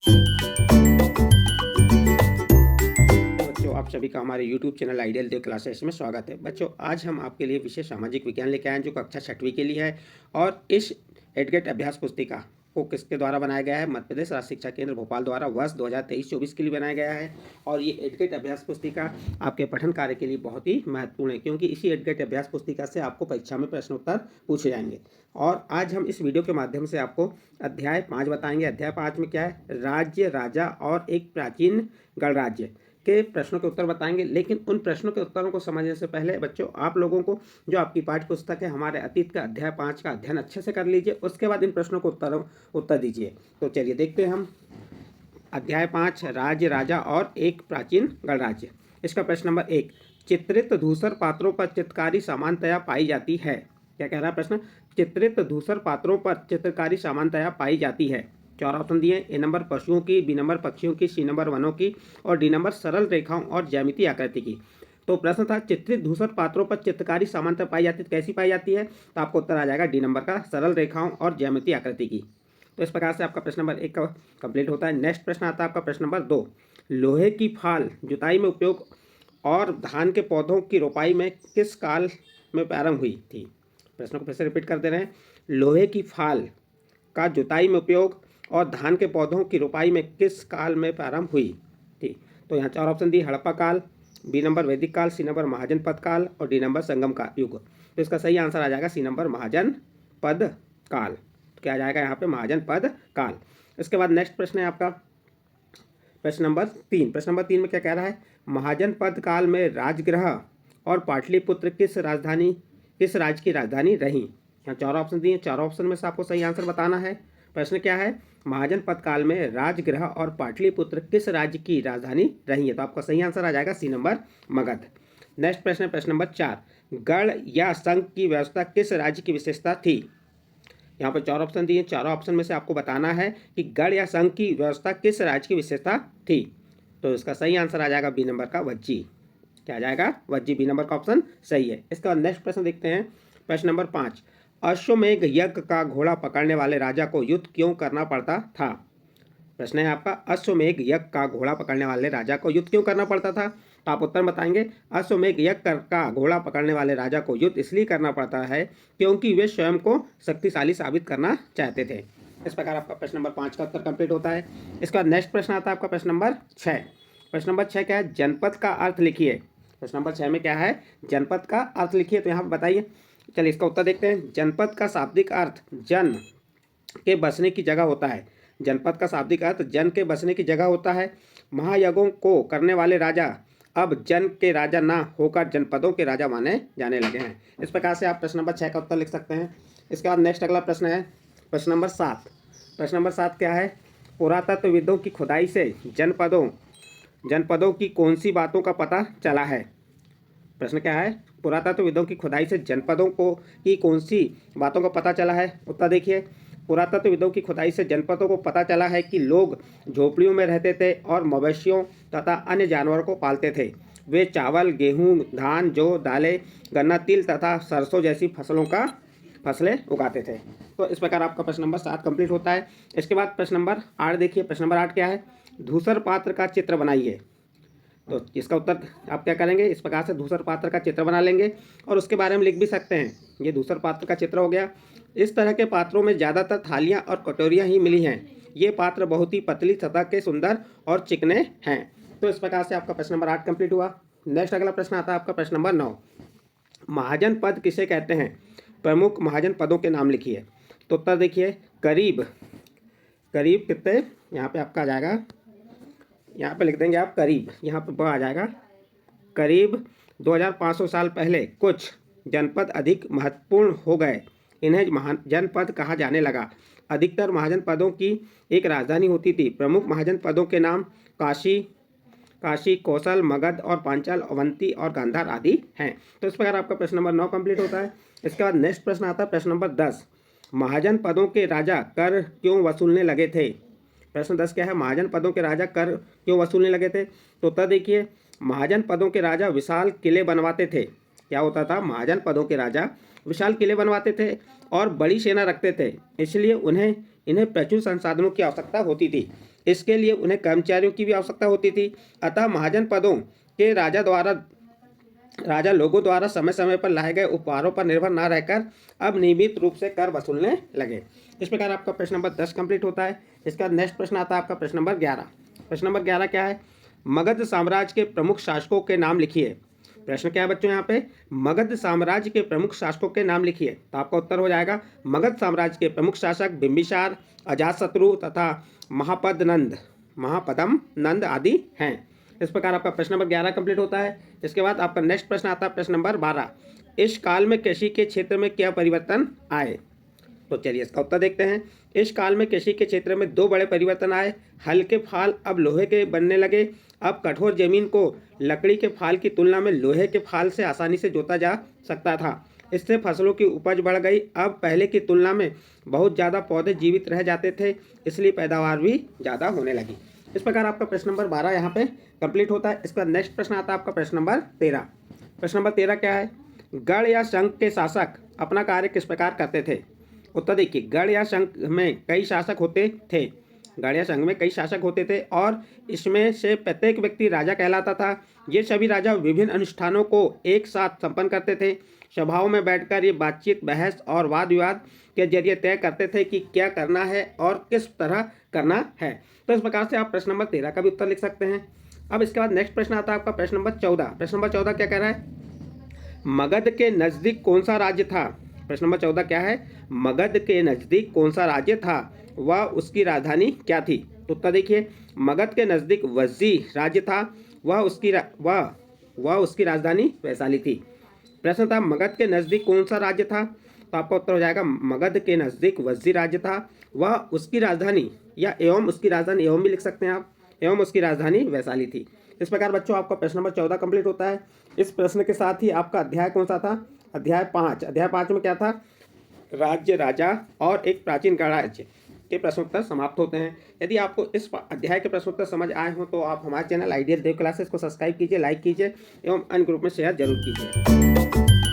बच्चों, आप सभी का हमारे YouTube चैनल आइडियल देव क्लासेस में स्वागत है। बच्चों, आज हम आपके लिए विशेष सामाजिक विज्ञान लेके आए हैं जो कक्षा 6वीं के लिए है। और इस एडगेट अभ्यास पुस्तिका को किसके द्वारा बनाया गया है? मध्य प्रदेश राज्य शिक्षा केंद्र भोपाल द्वारा वर्ष 2023-24 के लिए बनाया गया है। और ये एडगेट अभ्यास पुस्तिका आपके पठन कार्य के लिए बहुत ही महत्वपूर्ण है, क्योंकि इसी एडगेट अभ्यास पुस्तिका से आपको परीक्षा में प्रश्नोत्तर पूछे जाएंगे। और आज हम इस वीडियो के माध्यम से आपको अध्याय 5 बताएंगे। अध्याय 5 में क्या है? राज्य, राजा और एक प्राचीन गणराज्य के प्रश्नों के उत्तर बताएंगे। लेकिन उन प्रश्नों के उत्तरों को समझने से पहले बच्चों, आप लोगों को जो आपकी पाठ्य पुस्तक है हमारे अतीत का अध्याय 5 का अध्ययन अच्छे से कर लीजिए, उसके बाद इन प्रश्नों को उत्तर दीजिए। तो चलिए देखते हैं हम अध्याय 5, राज्य, राजा और एक प्राचीन गणराज्य। इसका प्रश्न नंबर 1, चित्रित धूसर पात्रों पर चित्रकारी समानतया पाई जाती है। क्या कह रहा है प्रश्न? चित्रित धूसर पात्रों पर चित्रकारी समानतया पाई जाती है। 4 ऑप्शन दिए। ए नंबर पशुओं की, बी नंबर पक्षियों की, सी नंबर वनों की और डी नंबर सरल रेखाओं और ज्यामितीय आकृति की। तो प्रश्न था चित्रित धूसर पात्रों पर चित्रकारी समानता पाई जाती है, कैसी पाई जाती है? तो आपको उत्तर आ जाएगा डी नंबर का, सरल रेखाओं और ज्यामितीय आकृति की। तो इस प्रकार से आपका प्रश्न नंबर 1 का कंप्लीट होता है। नेक्स्ट प्रश्न आता है आपका प्रश्न नंबर 2, लोहे की फाल जुताई में उपयोग और धान के पौधों की रोपाई में किस काल में प्रारंभ हुई थी? प्रश्न को फिर से रिपीट कर दे रहे हैं। लोहे की फाल का जुताई में उपयोग और धान के पौधों की रोपाई में किस काल में प्रारंभ हुई थी? तो यहाँ 4 ऑप्शन दिए। हड़प्पा काल, बी नंबर वैदिक काल, सी नंबर महाजनपद काल और डी नंबर संगम का युग। तो इसका सही आंसर आ जाएगा सी नंबर महाजनपद काल। तो क्या आ जाएगा यहाँ पे? महाजनपद काल। इसके बाद नेक्स्ट प्रश्न है आपका प्रश्न नंबर 3। प्रश्न नंबर 3 में क्या कह रहा है? महाजनपद काल में राजगृह और पाटलिपुत्र किस राज्य की राजधानी रही? यहाँ 4 ऑप्शन दिए। 4 ऑप्शन में से आपको सही आंसर बताना है। प्रश्न क्या है? महाजनपद काल में राजगृह और पाटलिपुत्र किस राज्य की राजधानी रही है? तो आपका सही आंसर आ जाएगा सी नंबर मगध। नेक्स्ट प्रश्न है प्रश्न नंबर 4, गढ़ या संघ की व्यवस्था किस राज्य की विशेषता थी? यहाँ पर 4 ऑप्शन दिए। 4 ऑप्शन में से आपको बताना है कि गढ़ या संघ की व्यवस्था किस राज्य की विशेषता थी। तो इसका सही आंसर आ जाएगा बी नंबर का, वज्जी। क्या आ जाएगा? वज्जी। बी नंबर का ऑप्शन सही है। इसका नेक्स्ट प्रश्न देखते हैं प्रश्न नंबर 5, अश्वमेघ यज्ञ का घोड़ा पकड़ने वाले राजा को युद्ध क्यों करना पड़ता था? प्रश्न है आपका, अश्वमेघ यज्ञ का घोड़ा पकड़ने वाले राजा को युद्ध क्यों करना पड़ता था? तो आप उत्तर बताएंगे। अश्वमेघ यज्ञ का घोड़ा पकड़ने वाले राजा को युद्ध इसलिए करना पड़ता है क्योंकि वे स्वयं को शक्तिशाली साबित करना चाहते थे। इस प्रकार आपका प्रश्न नंबर 5 का उत्तर कंप्लीट होता है। इसका नेक्स्ट प्रश्न आता है आपका प्रश्न नंबर 6। प्रश्न नंबर 6 क्या है? जनपद का अर्थ लिखिए। प्रश्न नंबर 6 में क्या है? जनपद का अर्थ लिखिए। तो यहाँ पर बताइए। चलिए इसका उत्तर देखते हैं। जनपद का शाब्दिक अर्थ जन के बसने की जगह होता है। जनपद का शाब्दिक अर्थ जन के बसने की जगह होता है। महायज्ञों को करने वाले राजा अब जन के राजा ना होकर जनपदों के राजा माने जाने लगे हैं। इस प्रकार से आप प्रश्न नंबर 6 का उत्तर लिख सकते हैं। इसके बाद नेक्स्ट अगला प्रश्न है प्रश्न नंबर 7। प्रश्न नंबर 7 क्या है? पुरातत्वविदों की खुदाई से जनपदों की कौन सी बातों का पता चला है? प्रश्न क्या है? पुरातत्वविदों की खुदाई से जनपदों की कौन सी बातों का पता चला है? उत्तर देखिए। पुरातत्वविदों की खुदाई से जनपदों को पता चला है कि लोग झोपड़ियों में रहते थे और मवेशियों तथा अन्य जानवरों को पालते थे। वे चावल, गेहूं, धान, जौ, दालें, गन्ना, तिल तथा सरसों जैसी फसलें उगाते थे। तो इस प्रकार आपका प्रश्न नंबर 7 कंप्लीट होता है। इसके बाद प्रश्न नंबर 8 देखिए। प्रश्न नंबर 8 क्या है? धूसर पात्र का चित्र बनाइए। तो इसका उत्तर आप क्या करेंगे? इस प्रकार से धूसर पात्र का चित्र बना लेंगे और उसके बारे में लिख भी सकते हैं। ये धूसर पात्र का चित्र हो गया। इस तरह के पात्रों में ज़्यादातर थालियाँ और कटोरियाँ ही मिली हैं। ये पात्र बहुत ही पतली सतह के, सुंदर और चिकने हैं। तो इस प्रकार से आपका प्रश्न नंबर 8 कंप्लीट हुआ। नेक्स्ट अगला प्रश्न आता है आपका प्रश्न नंबर 9, महाजन पद किसे कहते हैं? प्रमुख महाजन पदों के नाम लिखिए। तो उत्तर देखिए। करीब कितने, यहाँ पे आपका आ जाएगा, यहाँ पे लिख देंगे आप करीब, यहाँ पे आ जाएगा करीब 2500 साल पहले कुछ जनपद अधिक महत्वपूर्ण हो गए। इन्हें महाजनपद कहा जाने लगा। अधिकतर महाजनपदों की एक राजधानी होती थी। प्रमुख महाजनपदों के नाम काशी, कौशल, मगध और पांचाल, अवंती और गांधार आदि हैं। तो इस प्रकार आपका प्रश्न नंबर 9 कंप्लीट होता है। इसके बाद नेक्स्ट प्रश्न आता है प्रश्न नंबर 10, महाजनपदों के राजा कर क्यों वसूलने लगे थे? प्रश्न 10 क्या है? महाजन पदों के राजा कर क्यों वसूलने लगे थे? तो उत्तर देखिए। महाजन पदों के राजा विशाल किले बनवाते थे। क्या होता था? महाजन पदों के राजा विशाल किले बनवाते थे और बड़ी सेना रखते थे, इसलिए इन्हें प्रचुर संसाधनों की आवश्यकता होती थी। इसके लिए उन्हें कर्मचारियों की भी आवश्यकता होती थी। अतः महाजन पदों के राजा लोगों द्वारा समय समय पर लाए गए उपहारों पर निर्भर न रहकर अब नियमित रूप से कर वसूलने लगे। इस प्रकार आपका प्रश्न नंबर 10 कंप्लीट होता है। इसका नेक्स्ट प्रश्न आता है आपका प्रश्न नंबर 11। प्रश्न नंबर 11 क्या है? मगध साम्राज्य के प्रमुख शासकों के नाम लिखिए। प्रश्न क्या है बच्चों यहाँ पे? मगध साम्राज्य के प्रमुख शासकों के नाम लिखिए। तो आपका उत्तर हो जाएगा मगध साम्राज्य के प्रमुख शासक बिंबिसार, अजातशत्रु तथा महापदम नंद आदि हैं। इस प्रकार आपका प्रश्न नंबर 11 कंप्लीट होता है। इसके बाद आपका नेक्स्ट प्रश्न आता है प्रश्न नंबर 12। इस काल में कृषि के क्षेत्र में क्या परिवर्तन आए? तो चलिए इसका उत्तर देखते हैं। इस काल में कृषि के क्षेत्र में दो बड़े परिवर्तन आए। हल के फाल अब लोहे के बनने लगे। अब कठोर जमीन को लकड़ी के फाल की तुलना में लोहे के फाल से आसानी से जोता जा सकता था। इससे फसलों की उपज बढ़ गई। अब पहले की तुलना में बहुत ज़्यादा पौधे जीवित रह जाते थे, इसलिए पैदावार भी ज़्यादा होने लगी। इस प्रकार आपका प्रश्न नंबर 12 यहाँ पे कंप्लीट होता है। इसका नेक्स्ट प्रश्न आता है आपका प्रश्न नंबर 13। प्रश्न नंबर 13 क्या है? गढ़ या संघ के शासक अपना कार्य किस प्रकार करते थे? उत्तर देखिए, गढ़ या संघ में कई शासक होते थे। गढ़ या संघ में कई शासक होते थे और इसमें से प्रत्येक व्यक्ति राजा कहलाता था। ये सभी राजा विभिन्न अनुष्ठानों को एक साथ संपन्न करते थे। सभाओं में बैठकर ये बातचीत, बहस और वाद विवाद के जरिए तय करते थे कि क्या करना है और किस तरह करना है। तो इस प्रकार से आप प्रश्न नंबर 13 का भी उत्तर लिख सकते हैं। अब इसके बाद नेक्स्ट प्रश्न आता है आपका प्रश्न नंबर 14। प्रश्न नंबर 14 क्या कह रहा है? मगध के नज़दीक कौन सा राज्य था? प्रश्न नंबर 14 क्या है? मगध के नज़दीक कौन सा राज्य था? वह उसकी राजधानी क्या थी? तो उत्तर देखिए, मगध के नज़दीक वज्जी राज्य था। वह उसकी राजधानी वैशाली थी। प्रश्न था मगध के नज़दीक कौन सा राज्य था? तो आपका उत्तर हो जाएगा मगध के नज़दीक वज्जी राज्य था। वह उसकी राजधानी या एवं उसकी राजधानी, एवं भी लिख सकते हैं आप, एवं उसकी राजधानी वैशाली थी। इस प्रकार बच्चों आपका प्रश्न नंबर 14 कंप्लीट होता है। इस प्रश्न के साथ ही आपका अध्याय कौन सा था? अध्याय 5। अध्याय 5 में क्या था? राज्य, राजा और एक प्राचीन गणराज्य के प्रश्नोत्तर समाप्त होते हैं। यदि आपको इस अध्याय के प्रश्नोत्तर समझ आए हों तो आप हमारे चैनल आइडियल देव क्लासेस को सब्सक्राइब कीजिए, लाइक कीजिए एवं अन्य ग्रुप में शेयर जरूर कीजिए।